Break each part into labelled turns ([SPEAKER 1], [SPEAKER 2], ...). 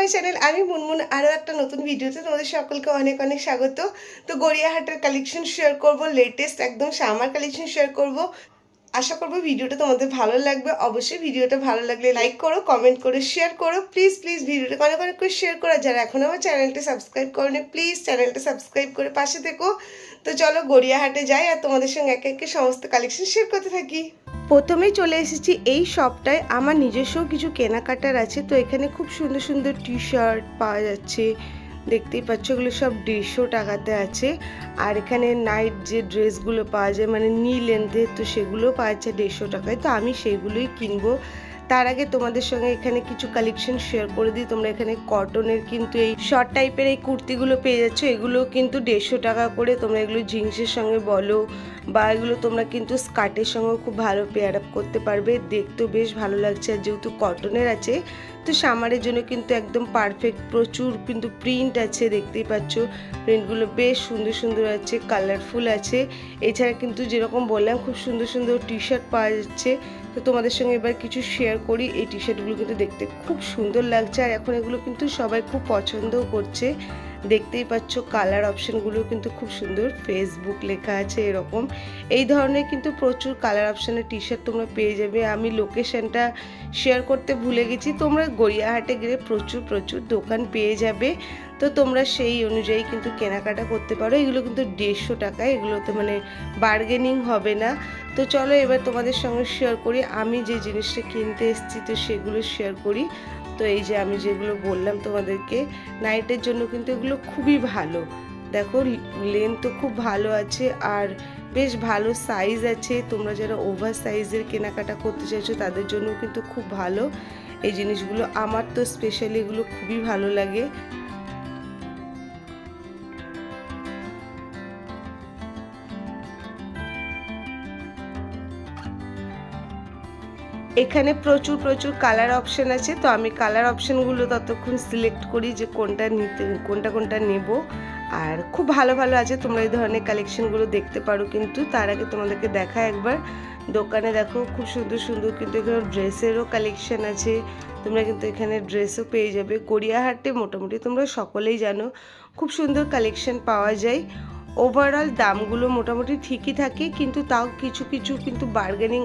[SPEAKER 1] My channel. আমি মুনমুন আরও একটা নতুন ভিডিওতে তোমাদের সকলকে অনেক অনেক স্বাগত। তো গড়িয়াহাটের কালেকশন শেয়ার করব, লেটেস্ট একদম সামার কালেকশন শেয়ার করব। আশা করবো ভিডিওটা তোমাদের ভালো লাগবে। অবশ্যই ভিডিওটা ভালো লাগলে লাইক করো, কমেন্ট করো, শেয়ার করো। প্লিজ প্লিজ ভিডিওটা অনেক অনেক করে শেয়ার করো। যারা এখন আমার চ্যানেলটা সাবস্ক্রাইব করোনি প্লিজ চ্যানেলটা সাবস্ক্রাইব করে পাশে থেকো। তো চলো গড়িয়াহাটে যাই আর তোমাদের সঙ্গে একে একে সমস্ত কালেকশন শেয়ার করতে থাকি। প্রথমেই চলে এসেছি এই শপটায়। আমার নিজস্ব কিছু কেনাকাটার আছে। তো এখানে খুব সুন্দর সুন্দর টি শার্ট পাওয়া যাচ্ছে, দেখতেই পাচ্ছ এগুলো সব 150 টাকাতে আছে। আর এখানে নাইট যে ড্রেসগুলো পাওয়া যায় মানে নি লেন্থের, তো সেগুলো পাওয়া যাচ্ছে 150 টাকায়। তো আমি সেগুলোই কিনবো। তার আগে তোমাদের সঙ্গে এখানে কিছু কালেকশন শেয়ার করে দিই। তোমরা এখানে কটনের কিন্তু এই শর্ট টাইপের এই কুর্তিগুলো পেয়ে যাচ্ছ। এগুলো কিন্তু 150 টাকা করে। তোমরা এগুলো জিন্সের সঙ্গে বলো বা এগুলো তোমরা কিন্তু স্কার্টের সঙ্গেও খুব ভালো পেয়ার আপ করতে পারবে। দেখতেও বেশ ভালো লাগছে। আর যেহেতু কটনের আছে তো সামারের জন্য কিন্তু একদম পারফেক্ট। প্রচুর কিন্তু প্রিন্ট আছে, দেখতেই পাচ্ছ প্রিন্টগুলো বেশ সুন্দর সুন্দর আছে, কালারফুল আছে। এছাড়া কিন্তু যেরকম বললাম খুব সুন্দর সুন্দর টি শার্ট পাওয়া যাচ্ছে। তো তোমাদের সঙ্গে এবার কিছু শেয়ার করি। এই টি শার্টগুলো কিন্তু দেখতে খুব সুন্দর লাগছে আর এখন এগুলো কিন্তু সবাই খুব পছন্দও করছে। দেখতেই পাচ্ছ কালার অপশানগুলো কিন্তু খুব সুন্দর, ফেসবুক লেখা আছে এরকম। এই ধরনের কিন্তু প্রচুর কালার অপশানের টি শার্ট তোমরা পেয়ে যাবে। আমি লোকেশনটা শেয়ার করতে ভুলে গেছি। তোমরা গড়িয়াহাটে গেলে প্রচুর প্রচুর দোকান পেয়ে যাবে। তো তোমরা সেই অনুযায়ী কিন্তু কেনাকাটা করতে পারো। এগুলো কিন্তু 150 টাকা, এগুলোতে মানে বার্গেনিং হবে না। তো চলো এবার তোমাদের সঙ্গে শেয়ার করি আমি যে জিনিসটা কিনতে এসেছি, তো সেগুলো শেয়ার করি। তো এই যে আমি যেগুলো বললাম তোমাদেরকে নাইটের জন্য কিন্তু এগুলো খুবই ভালো। দেখো লেন্থ তো খুব ভালো আছে আর বেশ ভালো সাইজ আছে। তোমরা যারা ওভার সাইজের কেনাকাটা করতে চাইছো তাদের জন্য কিন্তু খুব ভালো এই জিনিসগুলো। আমার তো স্পেশালি এগুলো খুবই ভালো লাগে। এখানে প্রচুর প্রচুর কালার অপশান আছে। তো আমি কালার অপশানগুলো ততক্ষণ সিলেক্ট করি যে কোনটা নেব। আর খুব ভালো ভালো আছে, তোমরা এই ধরনের কালেকশনগুলো দেখতে পারো। কিন্তু তার আগে তোমাদেরকে দেখা একবার দোকানে দেখো খুব সুন্দর সুন্দর কিন্তু এখানে ড্রেসেরও কালেকশন আছে। তোমরা কিন্তু এখানে ড্রেসও পেয়ে যাবে। গড়িয়াহাটে মোটামুটি তোমরা সকলেই জানো খুব সুন্দর কালেকশন পাওয়া যায়। ওভারঅল দামগুলো মোটামুটি ঠিকই থাকে, কিন্তু তাও কিছু কিছু কিন্তু বার্গেনিং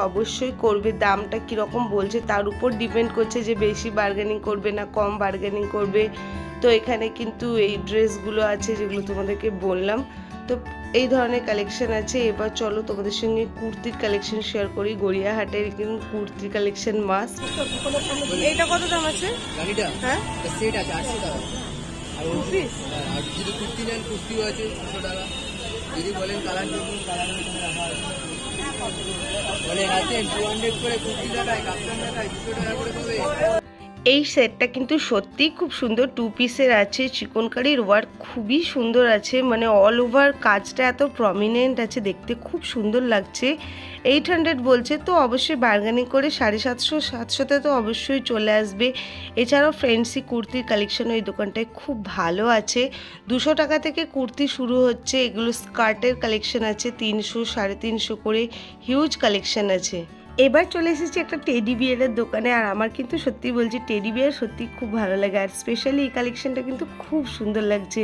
[SPEAKER 1] অবশ্যই করবে। দামটা কীরকম বলছে তার উপর ডিপেন্ড করছে যে বেশি বার্গেনিং করবে না কম বার্গেনিং করবে। তো এখানে কিন্তু এই ড্রেসগুলো আছে যেগুলো তোমাদেরকে বললাম। তো এই ধরনের কালেকশন আছে। এবার চলো তোমাদের সঙ্গে কুর্তির কালেকশন শেয়ার করি। গড়িয়াহাটের কিন্তু কুর্তির কালেকশন মাস্ট। এইটা কত দাম আছে? হ্যাঁ সেট আছে 800 টাকা। আর যদি কুর্তি নেন কুর্তিও আছে 200 টাকা। যদি বলেন কালার করুন কালার অনেক আছে। 200 করে কুর্তি দেখায়, কাপ্তান দেখায় 200 টাকা করে দেবে। এই সেটটা কিন্তু সত্যিই খুব সুন্দর, 2 পিসের আছে। চিকনকারির ওয়ার্ক খুবই সুন্দর আছে, মানে অল ওভার কাজটা এত প্রমিনেন্ট আছে, দেখতে খুব সুন্দর লাগছে। 800 বলছে, তো অবশ্যই বার্গেনিং করে 750-700তে তো অবশ্যই চলে আসবে। এছাড়াও ফ্যান্সি কুর্তির কালেকশন ওই দোকানটায় খুব ভালো আছে। 200 টাকা থেকে কুর্তি শুরু হচ্ছে। এগুলো স্কার্টের কালেকশন আছে 300-350 করে, হিউজ কালেকশন আছে। এবার চলে এসেছি একটা টেডি বিয়ারের দোকানে। আর আমার কিন্তু সত্যি বলছি টেডি বিয়ার সত্যি খুব ভালো লাগে। আর স্পেশালি এই কালেকশনটা কিন্তু খুব সুন্দর লাগছে।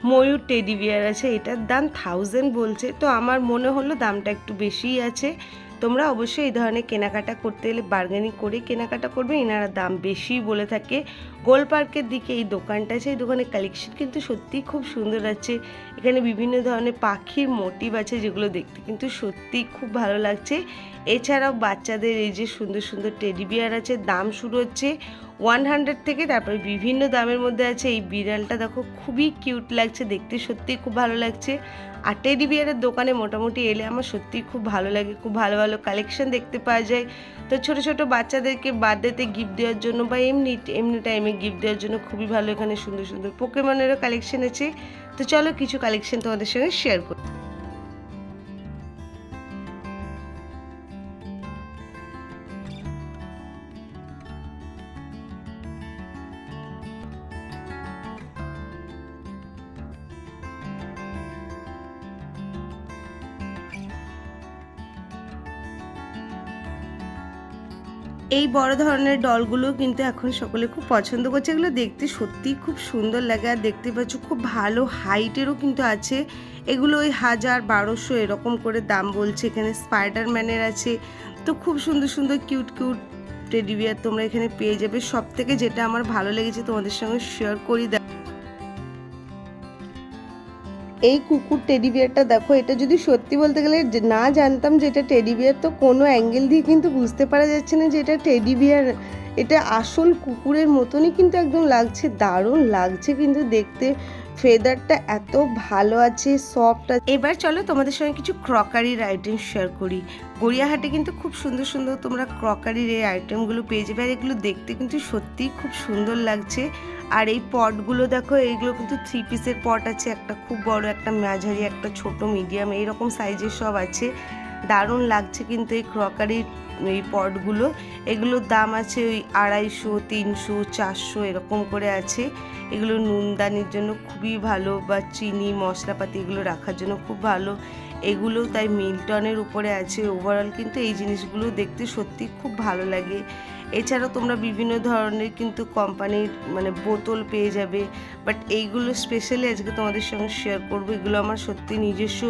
[SPEAKER 1] ময়ূর টেডি বিয়ার আছে, এটার দাম 1000 বলছে। তো আমার মনে হলো দামটা একটু বেশিই আছে। তোমরা অবশ্যই এই ধরনের কেনাকাটা করতে গেলে বার্গেনিং করে কেনাকাটা করবে, এনারা দাম বেশি বলে থাকে। গোল পার্কের দিকে এই দোকানটা আছে। এই দোকানের কালেকশন কিন্তু সত্যিই খুব সুন্দর আছে। এখানে বিভিন্ন ধরনের পাখির মোটিভ আছে যেগুলো দেখতে কিন্তু সত্যিই খুব ভালো লাগছে। এছাড়াও বাচ্চাদের এই যে সুন্দর সুন্দর টেডি বিয়ার আছে, দাম শুরু হচ্ছে 100 থেকে, তারপরে বিভিন্ন দামের মধ্যে আছে। এই বিড়ালটা দেখো খুবই কিউট লাগছে, দেখতে সত্যিই খুব ভালো লাগছে। আর টেডি বিয়ারের দোকানে মোটামুটি এলে আমার সত্যিই খুব ভালো লাগে। খুব ভালো ভালো কালেকশন দেখতে পাওয়া যায়। তো ছোট ছোট বাচ্চাদেরকে বার্থডেতে গিফট দেওয়ার জন্য বা এমনি টাইমে গিফট দেওয়ার জন্য খুবই ভালো। এখানে সুন্দর সুন্দর পোকেমনেরও কালেকশন আছে। তো চলো কিছু কালেকশন তোমাদের সঙ্গে শেয়ার করি। এই বড় ধরনের ডলগুলো কিন্তু এখন সকলে খুব পছন্দ করছে। এগুলো দেখতে সত্যিই খুব সুন্দর লাগে। আর দেখতে পাচ্ছ খুব ভালো হাইটেরও কিন্তু আছে। এগুলো ওই 1000-1200 এরকম করে দাম বলছে। এখানে স্পাইডারম্যানের আছে। তো খুব সুন্দর সুন্দর কিউট কিউট টেডি বিয়ার তোমরা এখানে পেয়ে যাবে। সব থেকে যেটা আমার ভালো লেগেছে তোমাদের সঙ্গে শেয়ার করি। এই কুকুর টেডি বিয়ারটা দেখো, এটা যদি সত্যি বলতে গেলে না জানতাম যে এটা টেডি বিয়ার, তো কোনো অ্যাঙ্গেল দিয়ে কিন্তু বুঝতে পারা যাচ্ছে না যে এটা টেডি বিয়ার। এটা আসল কুকুরের মতনই কিন্তু একদম লাগছে, দারুণ লাগছে কিন্তু দেখতে। ফেদারটা এত ভালো আছে, সফট আছে। এবার চলো তোমাদের সঙ্গে কিছু ক্রকারির আইটেম শেয়ার করি। গড়িয়াহাটে কিন্তু খুব সুন্দর সুন্দর তোমরা ক্রকারির এই আইটেমগুলো পেয়ে যাবে। আর এগুলো দেখতে কিন্তু সত্যিই খুব সুন্দর লাগছে। আর এই পটগুলো দেখো, এইগুলো কিন্তু 3 পিসের পট আছে, একটা খুব বড়, একটা মাঝারি, একটা ছোট, মিডিয়াম, এইরকম সাইজের সব আছে। দারুণ লাগছে কিন্তু এই ক্রকারির এই পটগুলো। এগুলোর দাম আছে ওই 250, 300, 400 এরকম করে আছে। এগুলো নুনদানির জন্য খুবই ভালো, বা চিনি মশলাপাতি এগুলো রাখার জন্য খুব ভালো। এগুলো তাই মিল্টনের উপরে আছে। ওভারঅল কিন্তু এই জিনিসগুলো দেখতে সত্যি খুব ভালো লাগে। এছাড়াও তোমরা বিভিন্ন ধরনের কিন্তু কোম্পানির মানে বোতল পেয়ে যাবে, বাট এইগুলো স্পেশালি আজকে তোমাদের সঙ্গে শেয়ার করবো। এগুলো আমার সত্যি নিজস্ব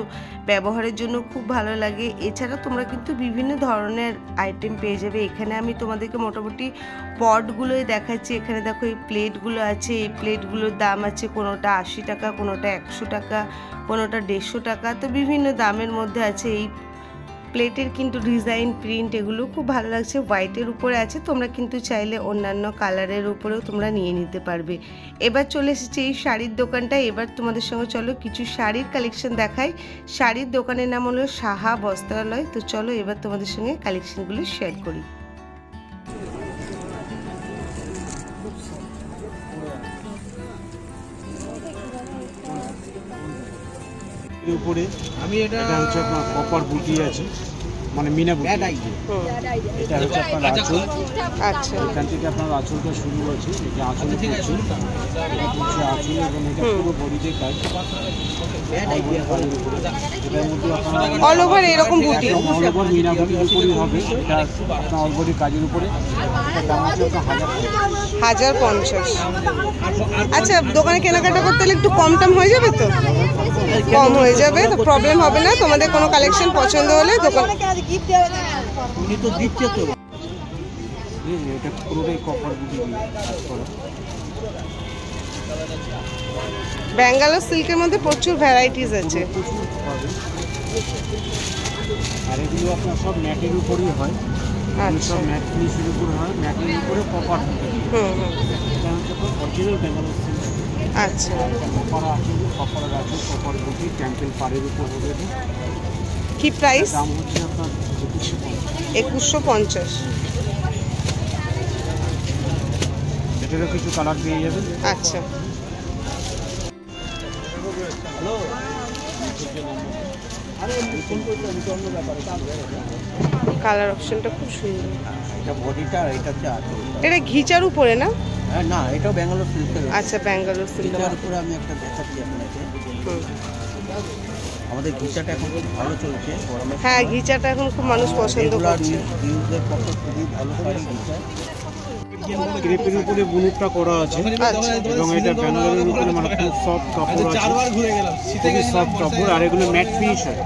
[SPEAKER 1] ব্যবহারের জন্য খুব ভালো লাগে। এছাড়া তোমরা কিন্তু বিভিন্ন ধরনের আইটেম পেয়ে যাবে এখানে। আমি তোমাদেরকে মোটামুটি পটগুলোই দেখাচ্ছি। এখানে দেখো এই প্লেটগুলো আছে। এই প্লেটগুলোর দাম আছে কোনোটা 80 টাকা, কোনোটা 100 টাকা, কোনোটা 150 টাকা। তো বিভিন্ন দামের মধ্যে আছে। এই প্লেটের কিন্তু ডিজাইন, প্রিন্ট এগুলো খুব ভালো লাগছে। হোয়াইটের উপরে আছে, তোমরা কিন্তু চাইলে অন্যান্য কালারের উপরেও তোমরা নিয়ে নিতে পারবে। এবার চলে এসেছে এই শাড়ির দোকানটা। এবার তোমাদের সঙ্গে চলো কিছু শাড়ির কালেকশন দেখাই। শাড়ির দোকানের নাম হলো সাহা বস্ত্রালয়। তো চলো এবার তোমাদের সঙ্গে কালেকশনগুলো শেয়ার করি।
[SPEAKER 2] উপরে আমি এটা হচ্ছে আপনার কপার বুটি আছে, মানে মিনা বুটি। এটা হচ্ছে আপনার আঁচল। আচ্ছা, এখান থেকে আপনার আঁচলটা শুরু আছে। এটা আঁচল পড়ছে, এটা হচ্ছে আঁচল, এবং এটা পুরো বডিতে কাজ। এটার মধ্যে আপনার
[SPEAKER 1] অল ওভার এরকম বুটি,
[SPEAKER 2] অল ওভার মিনা বুটির উপরেই হবে। এটা আপনার অল বডি কাজের উপরে। এটা দাম হচ্ছে আপনার
[SPEAKER 1] 1050। আচ্ছা, দোকানে কেনাকাটা করতে হলে একটু কম টাম হয়ে যাবে? তো কম হয়ে যাবে, তো প্রবলেম হবে না। তোমাদের কোনো কালেকশন পছন্দ হলে দোকান
[SPEAKER 2] উনি তো দিচ্ছে তো। এটা পুরোটাই কপার বুটি দিয়ে কাজ করা।
[SPEAKER 1] ব্যাঙ্গালোর সিল্কের মধ্যে প্রচুর ভ্যারাইটিস আছে।
[SPEAKER 2] আর এগুলো আপনার সব ম্যাটের উপরই হয়।
[SPEAKER 1] আচ্ছা,
[SPEAKER 2] সব ম্যাট ফিনিশের উপর হয়, ম্যাটের উপরে কপার বুটি। এটা হচ্ছে অরিজিনাল ব্যাঙ্গালোর সিল্ক।
[SPEAKER 1] আচ্ছা,
[SPEAKER 2] কপার আছে, কপার আছে, কপার বুটি টেম্পল পাড়ের উপর হবে।
[SPEAKER 1] কি প্রাইস?
[SPEAKER 2] দাম হচ্ছে আপনার
[SPEAKER 1] 2150।
[SPEAKER 2] এটারও কিছু কালার পেয়ে যাবেন।
[SPEAKER 1] আচ্ছা, কালার অপশনটা খুব সুন্দর।
[SPEAKER 2] এটা বডিটা, এটা হচ্ছে আঁচল।
[SPEAKER 1] এটা ঘিচার উপরে না?
[SPEAKER 2] হ্যাঁ, না, এটাও ব্যাঙ্গালোর সিল্কের।
[SPEAKER 1] আচ্ছা, ব্যাঙ্গালোর সিল্কের
[SPEAKER 2] উপরে আমি একটা দেখাচ্ছি আপনাকে। আমাদের ঘিচাটা এখন খুব ভালো চলছে গরমে।
[SPEAKER 1] হ্যাঁ, ঘিচাটা এখন খুব মানুষ পছন্দ করছে।
[SPEAKER 2] ইউজের পক্ষে খুবই ভালো শাড়ি ঘিচা। ক্রেপের উপরে বুনুটটা করা আছে, এবং এটা ব্যাঙ্গালোরের উপরে মানে খুব সফট কাপড় আছে, খুবই সফট কাপড়। আর এগুলো ম্যাট ফিনিশ হয়।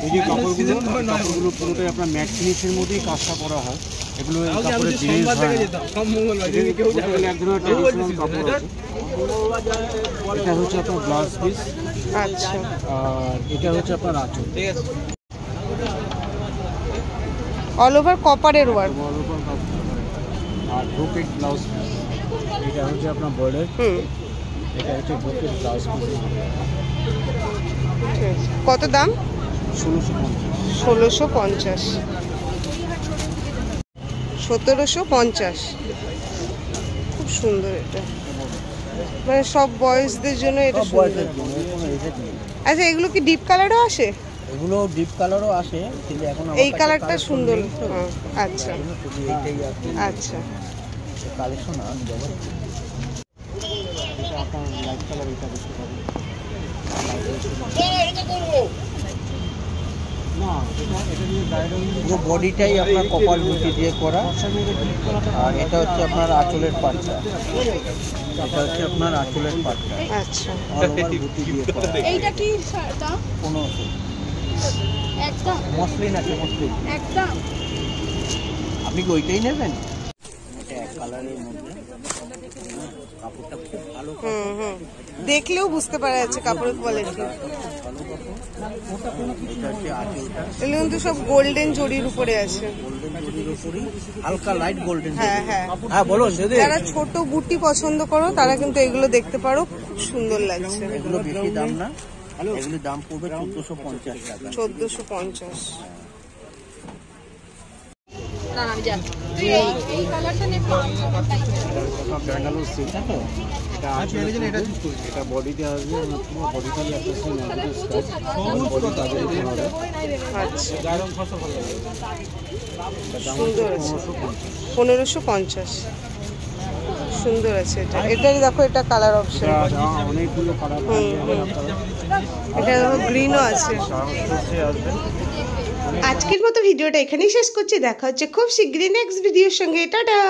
[SPEAKER 2] এই যে কাপড়গুলো পুরোটাই আপনার ম্যাট ফিনিশের মধ্যেই কাজটা করা হয়। এগুলো কাপড়ের জিনিস হয়, এক ধরনের ট্র্যাডিশনাল কাপড় আছে। এটা হচ্ছে আপনার ব্লাউজ পিস।
[SPEAKER 1] আচ্ছা,
[SPEAKER 2] আর এটা হচ্ছে আপনার আঁচল।
[SPEAKER 1] অল ওভার কপারের ওয়ার্ক।
[SPEAKER 2] আর ব্রোকেট ব্লাউজ পিস। এটা হচ্ছে আপনার বর্ডার। এটা হচ্ছে ব্রোকেট ব্লাউজ পিস।
[SPEAKER 1] কত দাম?
[SPEAKER 2] 1650।
[SPEAKER 1] 1750। খুব সুন্দর এটা, মানে সব বয়েজদের জন্য এটা সুন্দর। আচ্ছা, এগুলো কি ডিপ কালারও আসে?
[SPEAKER 2] এগুলো ডিপ কালারও আসে, কিন্তু এখন
[SPEAKER 1] এই কালারটা সুন্দর। আচ্ছা আচ্ছা,
[SPEAKER 2] কালেকশন আছে। এটা আপনার লাইট কালার, এটা দেখতে পাবেন। না এটা দিয়ে ব্রাইডাল
[SPEAKER 3] পুরো বডিটাই আপনার কপাল বুটি দিয়ে করা। আর এটা হচ্ছে আপনার আঁচলের পাটটা, এটা হচ্ছে আপনার আঁচলের পাটটা
[SPEAKER 1] আচ্ছা,
[SPEAKER 3] অল ওভার বুটি দিয়ে করা।
[SPEAKER 4] এইটা কি দাম?
[SPEAKER 3] 1500
[SPEAKER 4] একদম
[SPEAKER 3] মসলিন আছে, মসলিন।
[SPEAKER 4] একদম
[SPEAKER 3] আপনি কি ওইটাই নেবেন? এটা এক কালারের মধ্যে, কাপড়টা খুব ভালো,
[SPEAKER 1] হুম হুম, দেখলেও বুঝতে পারা যাচ্ছে কাপড়ের কোয়ালিটি।
[SPEAKER 3] ভালো কাপড়। এটা হচ্ছে আঁচলটা,
[SPEAKER 1] এগুলো কিন্তু সব গোল্ডেন জরির উপরে আছে।
[SPEAKER 3] গোল্ডেন জরির উপরই হালকা লাইট গোল্ডেন।
[SPEAKER 1] হ্যাঁ হ্যাঁ,
[SPEAKER 3] হ্যাঁ বলো সেদিন।
[SPEAKER 1] যারা ছোট বুটি পছন্দ করো তারা কিন্তু এগুলো দেখতে পারো, খুব সুন্দর লাগছে।
[SPEAKER 3] এগুলো বেশি দাম না, এগুলোর দাম পড়বে 1450 টাকা।
[SPEAKER 1] 1450।
[SPEAKER 4] না আমি জানি তুই এই কালারটা নে।
[SPEAKER 2] ব্যাঙ্গালোর সিল্ক তো এটা আছে, এটা বডিতে আসবে, পুরো বডিতে একটা বডি কাজে হবে।
[SPEAKER 1] আচ্ছা,
[SPEAKER 2] এটা
[SPEAKER 1] সুন্দর আছে, 1550। সুন্দর আছে এটা। এটাই দেখো, এটা কালার অপশন,
[SPEAKER 2] অনেকগুলো কালার
[SPEAKER 1] এটা দেখো গ্রিনও আছে।
[SPEAKER 2] আসবে।
[SPEAKER 1] আজকের মতো ভিডিওটা এখানেই শেষ করছি, দেখা হচ্ছে খুব শীঘ্রই নেক্সট ভিডিওর সঙ্গে। টাটা।